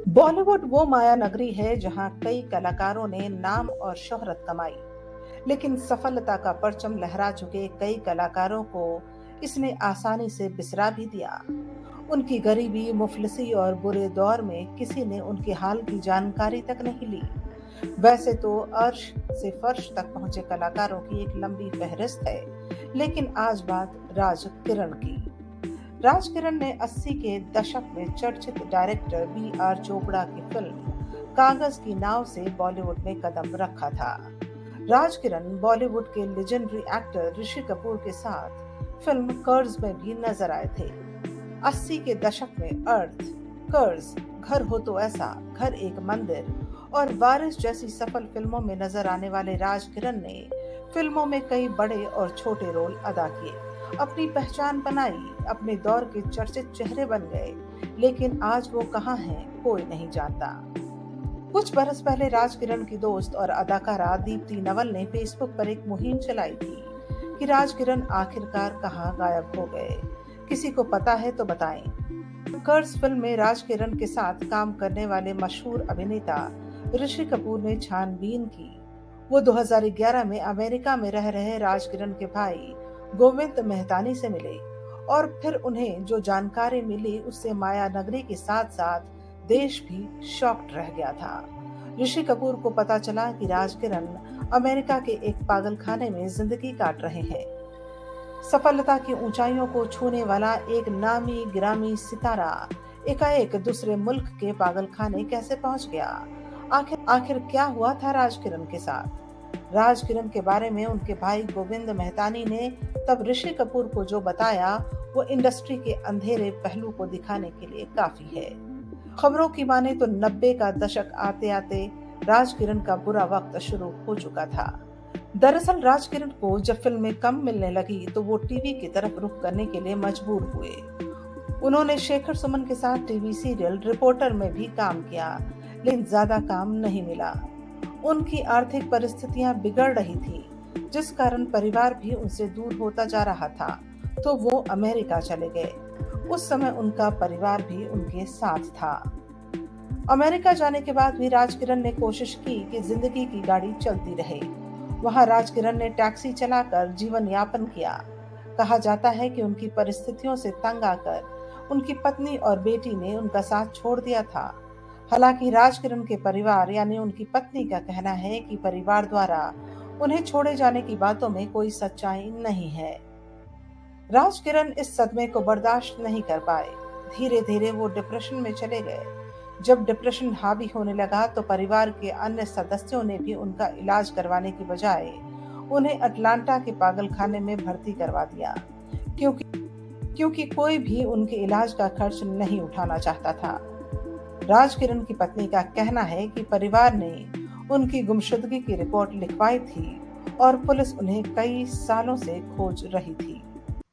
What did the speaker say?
बॉलीवुड वो माया नगरी है जहां कई कलाकारों ने नाम और शोहरत कमाई, लेकिन सफलता का परचम लहरा चुके कई कलाकारों को इसने आसानी से बिसरा भी दिया। उनकी गरीबी, मुफलिसी और बुरे दौर में किसी ने उनके हाल की जानकारी तक नहीं ली। वैसे तो अर्श से फर्श तक पहुंचे कलाकारों की एक लंबी फहरिस्त है, लेकिन आज बात राज किरण की। राज किरण ने 80 के दशक में चर्चित डायरेक्टर B.R. चोपड़ा की फिल्म कागज की नाव से बॉलीवुड में कदम रखा था। राज किरण बॉलीवुड के लेजेंडरी एक्टर ऋषि कपूर के साथ फिल्म कर्ज में भी नजर आए थे। 80 के दशक में अर्थ, कर्ज, घर हो तो ऐसा, घर एक मंदिर और वारिस जैसी सफल फिल्मों में नजर आने वाले राज किरण ने फिल्मों में कई बड़े और छोटे रोल अदा किए, अपनी पहचान बनाई, अपने दौर के चर्चित चेहरे बन गए। लेकिन आज वो कहाँ हैं, कोई नहीं जानता। कुछ बरस पहले राज किरण की दोस्त और अदाकारा दीप्ति नवल ने फेसबुक पर एक मुहिम चलाई थी कि राज किरण आखिरकार कहाँ गायब हो गए, किसी को पता है तो बताएं। कर्ज फिल्म में राज किरण के साथ काम करने वाले मशहूर अभिनेता ऋषि कपूर ने छानबीन की। वो 2011 में अमेरिका में रह रहे राज किरण के भाई गोविंद मेहतानी से मिले और फिर उन्हें जो जानकारी मिली उससे माया नगरी के साथ साथ देश भी शॉक्ड रह गया था। ऋषि कपूर को पता चला कि राज किरण अमेरिका के एक पागलखाने में जिंदगी काट रहे हैं। सफलता की ऊंचाइयों को छूने वाला एक नामी गिरामी सितारा एकाएक दूसरे मुल्क के पागलखाने कैसे पहुंच गया? आखिर क्या हुआ था राज किरण के साथ? राज किरण के बारे में उनके भाई गोविंद मेहतानी ने तब ऋषि कपूर को जो बताया वो इंडस्ट्री के अंधेरे पहलू को दिखाने के लिए काफी है। खबरों की माने तो 90 का दशक आते आते राज किरण का बुरा वक्त शुरू हो चुका था। दरअसल राज किरण को जब फिल्में कम मिलने लगी तो वो टीवी की तरफ रुख करने के लिए मजबूर हुए। उन्होंने शेखर सुमन के साथ टीवी सीरियल रिपोर्टर में भी काम किया, लेकिन ज्यादा काम नहीं मिला। उनकी आर्थिक परिस्थितियां बिगड़ रही थी, जिस कारण परिवार भी उनसे दूर होता जा रहा था, तो वो अमेरिका चले गए। उस समय उनका परिवार भी उनके साथ था। अमेरिका जाने के बाद भी राज किरण ने कोशिश की कि जिंदगी की गाड़ी चलती रहे। वहां राज किरण ने टैक्सी चलाकर जीवन यापन किया। कहा जाता है कि उनकी परिस्थितियों से तंग आकर उनकी पत्नी और बेटी ने उनका साथ छोड़ दिया था। हालांकि राज किरण के परिवार यानी उनकी पत्नी का कहना है कि परिवार द्वारा उन्हें छोड़े जाने की बातों में कोई सच्चाई नहीं है। राज किरण इस सदमे को बर्दाश्त नहीं कर पाए। धीरे धीरे वो डिप्रेशन में चले गए। जब डिप्रेशन हावी होने लगा तो परिवार के अन्य सदस्यों ने भी उनका इलाज करवाने की बजाय उन्हें अटलांटा के पागलखाने में भर्ती करवा दिया, क्योंकि कोई भी उनके इलाज का खर्च नहीं उठाना चाहता था। राज किरण की पत्नी का कहना है कि परिवार ने उनकी गुमशुदगी की रिपोर्ट लिखवाई थी और पुलिस उन्हें कई सालों से खोज रही थी।